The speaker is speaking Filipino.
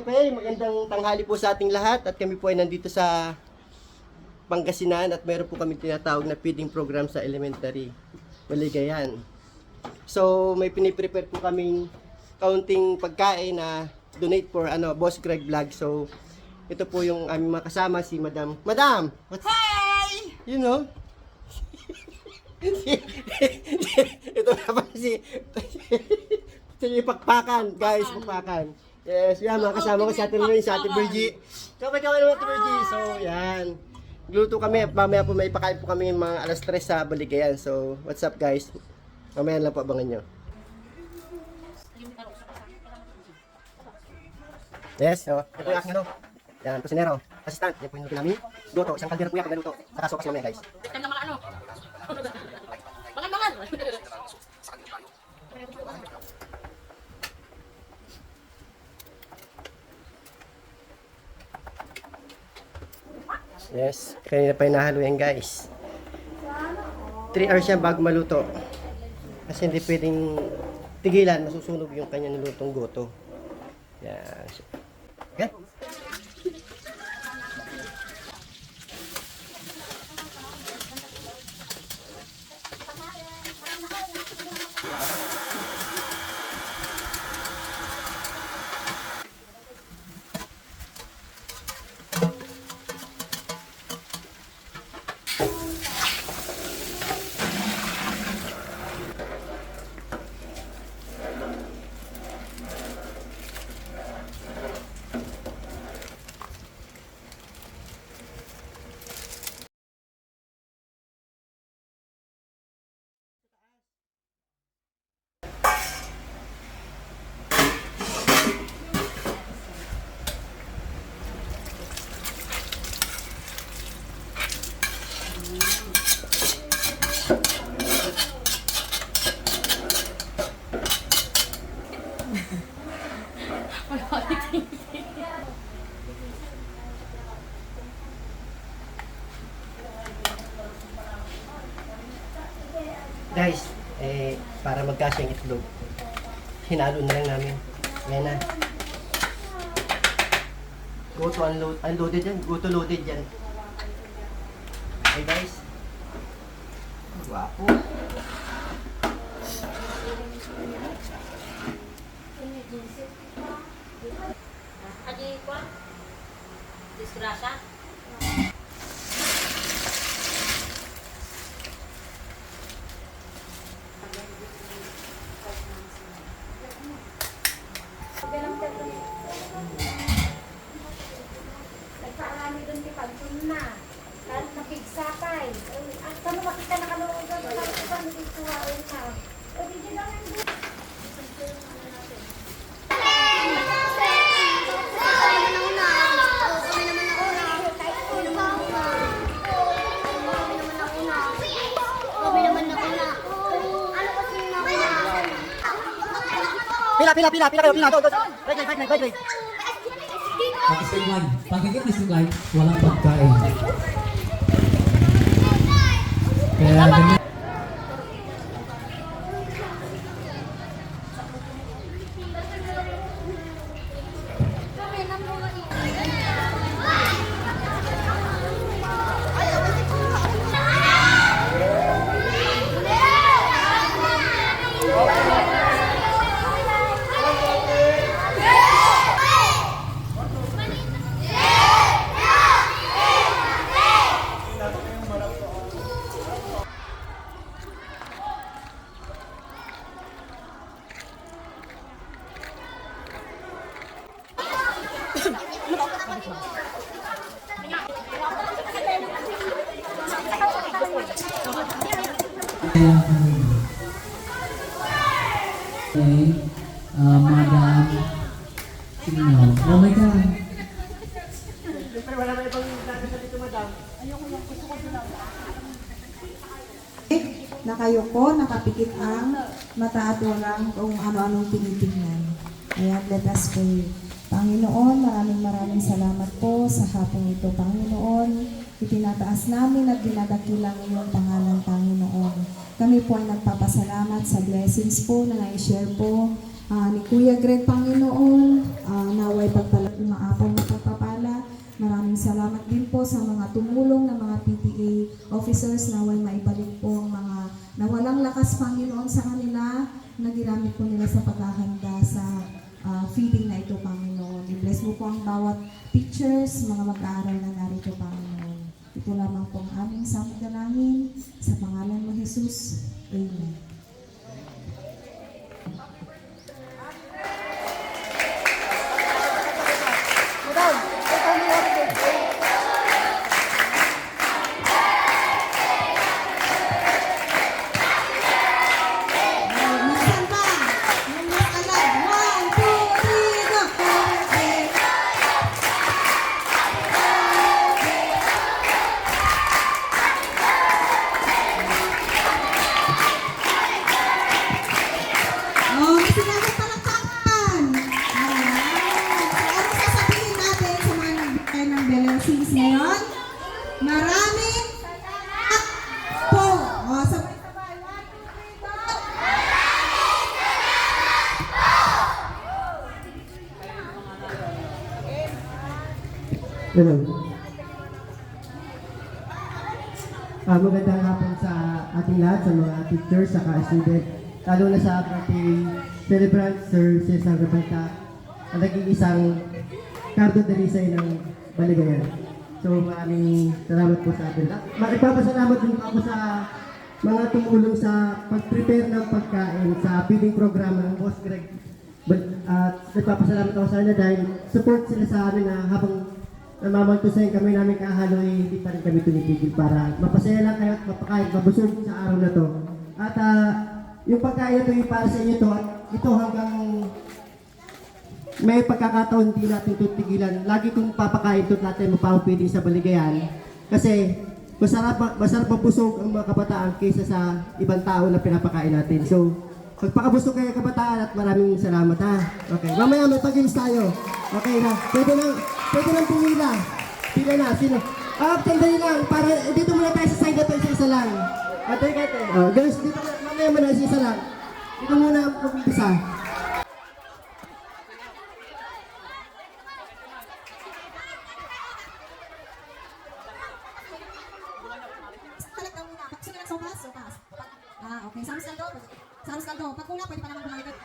Okay, magandang tanghali po sa ating lahat at kami po ay nandito sa Pangasinan at meron po kami tinatawag na feeding program sa elementary, Maligayan. So may piniprepare po kaming kaunting pagkain na donate for Boss Greg Vlog. So ito po yung aming mga kasama, si Madam. Madam! Hi! You know? Ito na pa si Pakpakan, guys, Pakpakan. Yes, yan, mga kasama ko si Ate Lorraine, si Ate Virgie. Kaway naman Ate Virgie. So, yan. Gluto kami, mamaya po may pakain po kami mga alas 3 sa Baligayan. So, what's up guys? Mamaya lang po abangan nyo. Yes, so, ito yung aking yan, kusinero, assistant, yan po yung luto namin. Luto, isang kaldero po yan, pagkaluto. Saka sopas mamaya guys. Tignan naman ano. Mangan! Yes, kanina pa hinahalo yan guys. 3 hours yan bago maluto. Kasi hindi pwedeng tigilan, masusunog yung kanya nilutong goto. Yan. Okay? Guys, para magkasya yung itlog, hinalo na lang namin. Yan na. Goto unloaded yan. Goto loaded yan. Okay guys. Guwapo. Adi ko. Disgrasya. Nagpaarami doon kay Pagsun na. Kahit napigsapay. At kano makita na kanood doon. Kahit kano nagsuwain ka. O di din lang yung Pila kayo, pila. Wait. Pagkikip ni Singlay, walang pagkain. Kaya ganyan. Madam Sino? Oh my God. Wala na ibang dito dito, madam. Nakayuko, nakapikit ang mata at walang kung ano-anong tinitingnan. Ayan, let us pray. Panginoon, maraming salamat po sa hapong ito, Panginoon. Itinataas namin at dinadakilang iyong pangalan, Panginoon. Kami po ay nagpapasalamat sa blessings po na na-share po ni Kuya Greg, Panginoon. Naway pagpalaga tumulong na mga PTA officers naway maibalik po ang mga nawalang lakas, Panginoon, sa kanila na ginamit po nila sa paghahanda sa feeding na ito, Panginoon. I-bless mo po ang bawat teachers, mga mag-aaral na narito, Panginoon. Ito lamang po ang aming samudalangin sa pangalan mo, Jesus. Amen. Minsan pa! Minsan agad! 1, 2, 3, go! Oh, may sinagot palakpakan! Alright! So, ano sasabihin natin sa mga nagbigay ng blessings ngayon? Maraming salamat po! Oh, sabay-sabay. 1, 2, 3, go! Hello. Magandang hapon sa ating lahat, sa mga teachers, sa student, lalo na sa birthday celebrant, Sir Cesar Rebecca, ang naging isang Cardo Dalisay ng Baligayan. So maraming salamat po sa atin. Magpapasalamat din po ako sa mga tumulong sa pag-prepare ng pagkain sa feeding program ng Boss Greg. At nagpapasalamat ako sa kanila dahil support sila sa amin na habang namamantusayan kami namin kahalo, hindi pa rin kami tumitigil para mapasaya lang kayo at mapakain, mabusog sa araw na to. At yung pagkain na to yung para sa inyo to, at ito hanggang may pagkakataon hindi natin tutigilan. Lagi kong papakain ito natin mapapapiling sa Baligayan kasi masarap mabusog ang mga kabataan kaysa sa ibang tao na pinapakain natin. So, magpakabusog kayo kabataan at maraming salamat ha. Okay, mamaya may pag-games tayo. Okay na, pwede nang pumila. Pila na, sino? Tandali lang, para dito muna tayo sa side na to, isa-isa lang. Kate. Guys, dito muna, mamaya muna isa-isa lang. Dito muna mag-umpisa. Talagang muna. Pag sila nagsopas. Okay. Sa harus kaldo. Pag kulang, pwede pa naman bumalik.